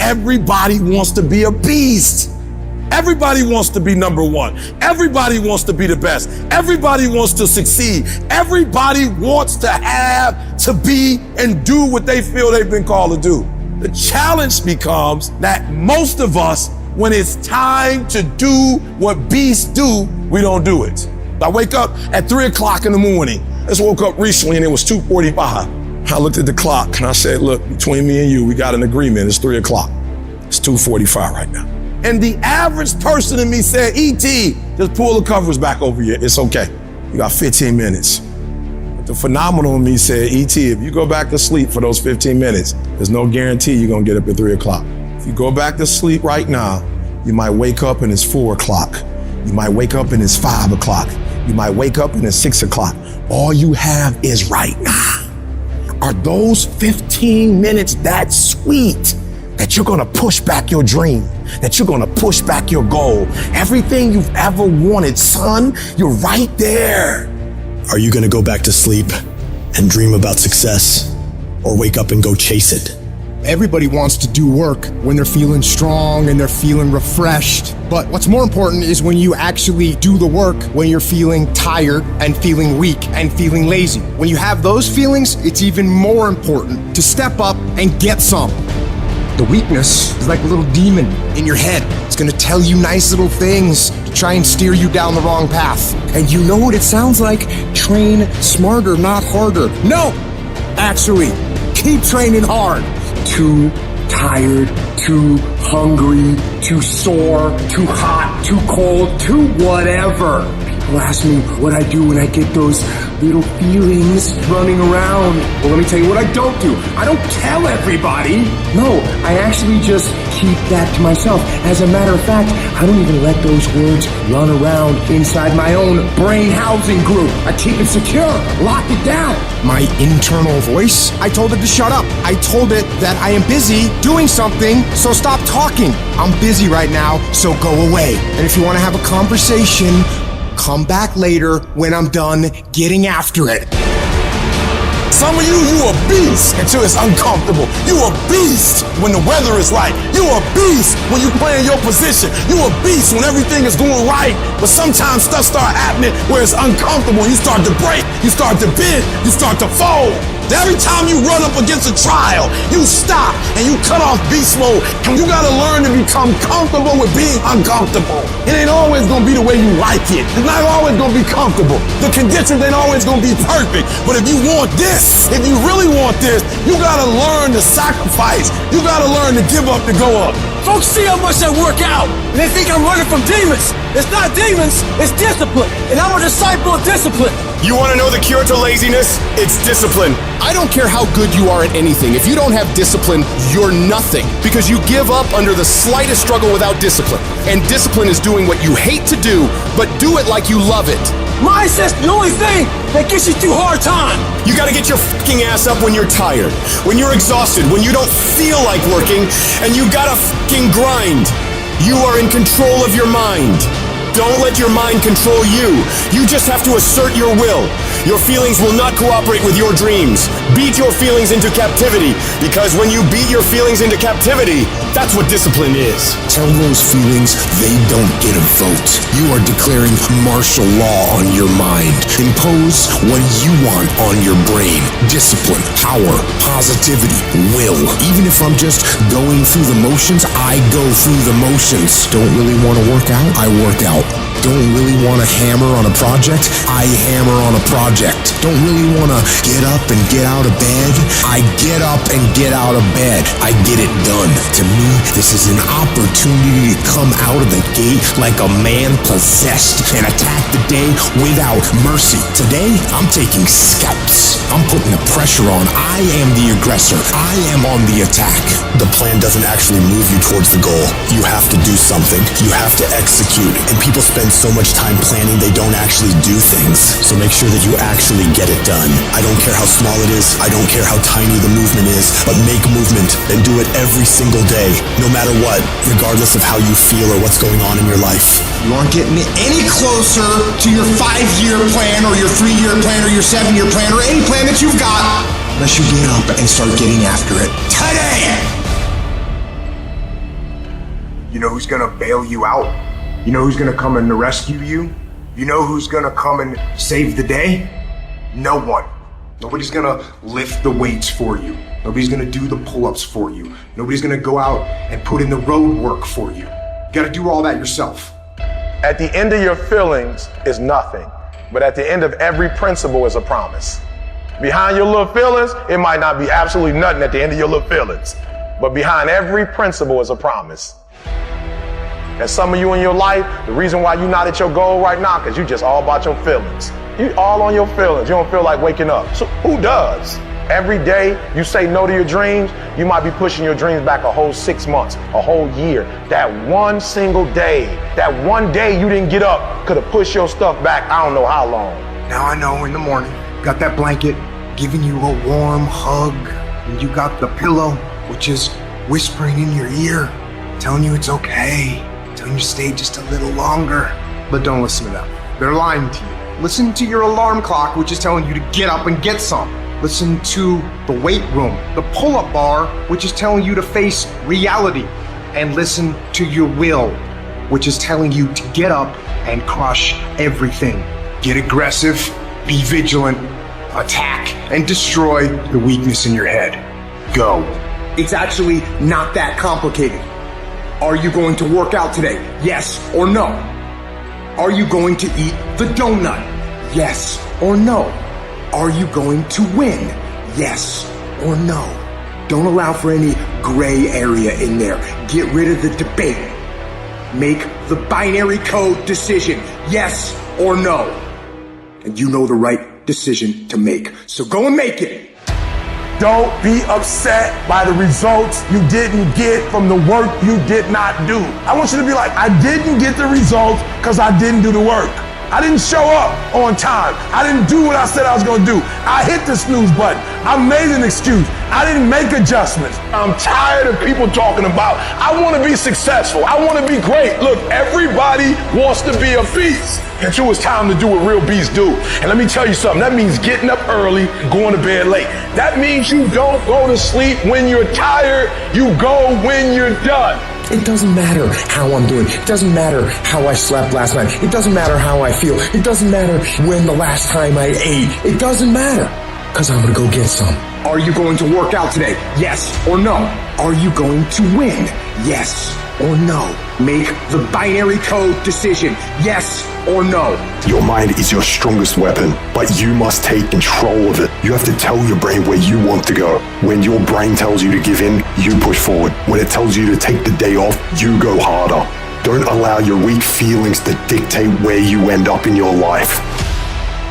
everybody wants to be a beast. Everybody wants to be number one. Everybody wants to be the best. Everybody wants to succeed. Everybody wants to have, to be, and do what they feel they've been called to do. The challenge becomes that most of us, when it's time to do what beasts do, we don't do it. I wake up at 3 o'clock in the morning. I just woke up recently and it was 2:45. I looked at the clock and I said, look, between me and you, we got an agreement. It's 3 o'clock. It's 2:45 right now. And the average person in me said, E.T., just pull the covers back over you. It's okay. You got 15 minutes. But the phenomenal in me said, E.T., if you go back to sleep for those 15 minutes, there's no guarantee you're going to get up at 3 o'clock. If you go back to sleep right now, you might wake up and it's 4 o'clock. You might wake up and it's 5 o'clock. You might wake up and it's 6 o'clock. All you have is right now. Are those 15 minutes that sweet that you're gonna push back your dream, that you're gonna push back your goal? Everything you've ever wanted, son, you're right there. Are you gonna go back to sleep and dream about success, or wake up and go chase it? Everybody wants to do work when they're feeling strong and they're feeling refreshed. But what's more important is when you actually do the work when you're feeling tired and feeling weak and feeling lazy. When you have those feelings, it's even more important to step up and get some. The weakness is like a little demon in your head. It's gonna tell you nice little things to try and steer you down the wrong path. And you know what it sounds like? Train smarter, not harder. No, actually, keep training hard. Too tired, too hungry, too sore, too hot, too cold, too whatever. People ask me what I do when I get those little feelings running around. Well, let me tell you what I don't do. I don't tell everybody. No, I actually just keep that to myself. As a matter of fact, I don't even let those words run around inside my own brain housing group. I keep it secure, lock it down. My internal voice, I told it to shut up. I told it that I am busy doing something, so stop talking. I'm busy right now, so go away. And if you want to have a conversation, come back later when I'm done getting after it. Some of you a beast until it's uncomfortable. You a beast when the weather is right. You a beast when you play in your position. You a beast when everything is going right. But sometimes stuff start happening where it's uncomfortable. You start to break, you start to bend, you start to fold. Every time you run up against a trial, you stop and you cut off beast mode. And you gotta learn to become comfortable with being uncomfortable. It ain't always gonna be the way you like it. It's not always gonna be comfortable. The conditions ain't always gonna be perfect. But if you want this, if you really want this, you gotta learn to sacrifice. You gotta learn to give up to go up. Folks see how much I work out, and they think I'm running from demons. It's not demons, it's discipline. And I'm a disciple of discipline. You want to know the cure to laziness? It's discipline. I don't care how good you are at anything. If you don't have discipline, you're nothing. Because you give up under the slightest struggle without discipline. And discipline is doing what you hate to do, but do it like you love it. Mindset's the only thing that gets you through hard time. You gotta get your fucking ass up when you're tired, when you're exhausted, when you don't feel like working, and you gotta fucking grind. You are in control of your mind. Don't let your mind control you. You just have to assert your will. Your feelings will not cooperate with your dreams. Beat your feelings into captivity, because when you beat your feelings into captivity, that's what discipline is. Tell those feelings they don't get a vote. You are declaring martial law on your mind. Impose what you want on your brain. Discipline, power, positivity, will. Even if I'm just going through the motions, I go through the motions. Don't really want to work out? I work out. Don't really want to hammer on a project? I hammer on a project. Don't really want to get up and get out of bed? I get up and get out of bed. I get it done. To me, this is an opportunity to come out of the gate like a man possessed and attack the day without mercy. Today, I'm taking scalps. I'm putting the pressure on. I am the aggressor. I am on the attack. The plan doesn't actually move you towards the goal. You have to do something. You have to execute. And people spend so much time planning, they don't actually do things. So make sure that you actually get it done. I don't care how small it is. I don't care how tiny the movement is. But make movement and do it every single day, no matter what, regardless of how you feel or what's going on in your life. You aren't getting any closer to your 5-year plan or your 3-year plan or your 7-year plan or any plan that you've got unless you get up and start getting after it today. You know who's gonna bail you out? You know who's gonna come and rescue you? You know who's gonna come and save the day? No one. Nobody's gonna lift the weights for you. Nobody's gonna do the pull-ups for you. Nobody's gonna go out and put in the road work for you. You gotta do all that yourself. At the end of your feelings is nothing, but at the end of every principle is a promise. Behind your little feelings, it might not be absolutely nothing at the end of your little feelings, but behind every principle is a promise. And some of you in your life, the reason why you're not at your goal right now, because you just all about your feelings. You all on your feelings. You don't feel like waking up. So who does? Every day you say no to your dreams, you might be pushing your dreams back a whole 6 months, a whole year. That one single day, that one day you didn't get up could have pushed your stuff back I don't know how long. Now I know in the morning, got that blanket giving you a warm hug, and you got the pillow, which is whispering in your ear, telling you it's okay, telling you to stay just a little longer. But don't listen to them. They're lying to you. Listen to your alarm clock, which is telling you to get up and get some. Listen to the weight room, the pull-up bar, which is telling you to face reality. And listen to your will, which is telling you to get up and crush everything. Get aggressive, be vigilant, attack, and destroy the weakness in your head. Go. It's actually not that complicated. Are you going to work out today? Yes or no? Are you going to eat the donut? Yes or no? Are you going to win? Yes or no? Don't allow for any gray area in there. Get rid of the debate. Make the binary code decision. Yes or no? And you know the right decision to make. So go and make it. Don't be upset by the results you didn't get from the work you did not do. I want you to be like, I didn't get the results because I didn't do the work. I didn't show up on time. I didn't do what I said I was going to do. I hit the snooze button. I made an excuse. I didn't make adjustments. I'm tired of people talking about, I want to be successful. I want to be great. Look, everybody wants to be a beast until it's time to do what real beasts do. And let me tell you something. That means getting up early, going to bed late. That means you don't go to sleep when you're tired. You go when you're done. It doesn't matter how I'm doing. It doesn't matter how I slept last night. It doesn't matter how I feel. It doesn't matter when the last time I ate. It doesn't matter, because I'm going to go get some. Are you going to work out today? Yes or no? Are you going to win? Yes or no? Make the binary code decision. Yes or no? Your mind is your strongest weapon, but you must take control of it. You have to tell your brain where you want to go. When your brain tells you to give in, you push forward. When it tells you to take the day off, you go harder. Don't allow your weak feelings to dictate where you end up in your life.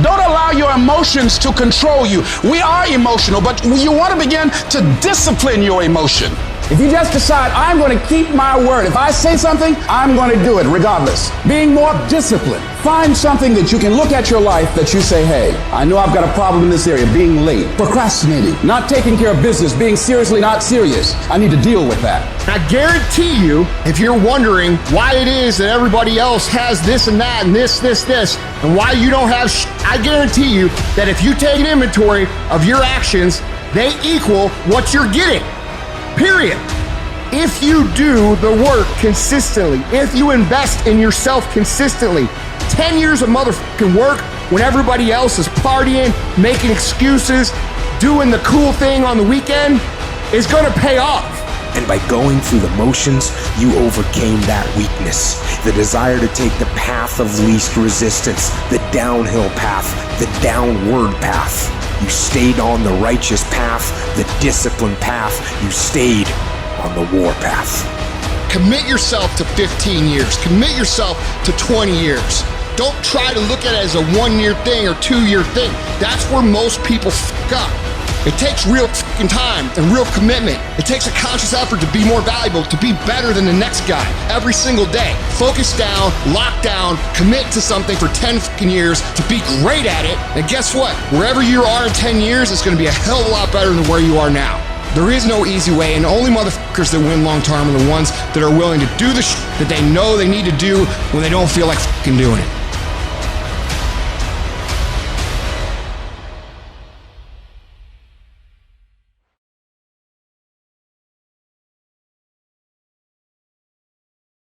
Don't allow your emotions to control you. We are emotional, but you want to begin to discipline your emotion. If you just decide, I'm going to keep my word. If I say something, I'm going to do it regardless. Being more disciplined. Find something that you can look at your life that you say, hey, I know I've got a problem in this area, being late, procrastinating, not taking care of business, being seriously not serious. I need to deal with that. I guarantee you, if you're wondering why it is that everybody else has this and that and this, and why you don't have I guarantee you that if you take an inventory of your actions, they equal what you're getting. Period. If you do the work consistently, if you invest in yourself consistently, 10 years of motherfucking work when everybody else is partying, making excuses, doing the cool thing on the weekend is gonna pay off. And by going through the motions, you overcame that weakness. The desire to take the path of least resistance, the downhill path, the downward path. You stayed on the righteous path, the disciplined path. You stayed on the war path. Commit yourself to 15 years. Commit yourself to 20 years. Don't try to look at it as a 1-year thing or 2-year thing. That's where most people fuck up. It takes real fucking time and real commitment. It takes a conscious effort to be more valuable, to be better than the next guy every single day. Focus down, lock down, commit to something for 10 fucking years to be great at it. And guess what? Wherever you are in 10 years, it's going to be a hell of a lot better than where you are now. There is no easy way, and only motherfuckers that win long term are the ones that are willing to do the shit that they know they need to do when they don't feel like fucking doing it.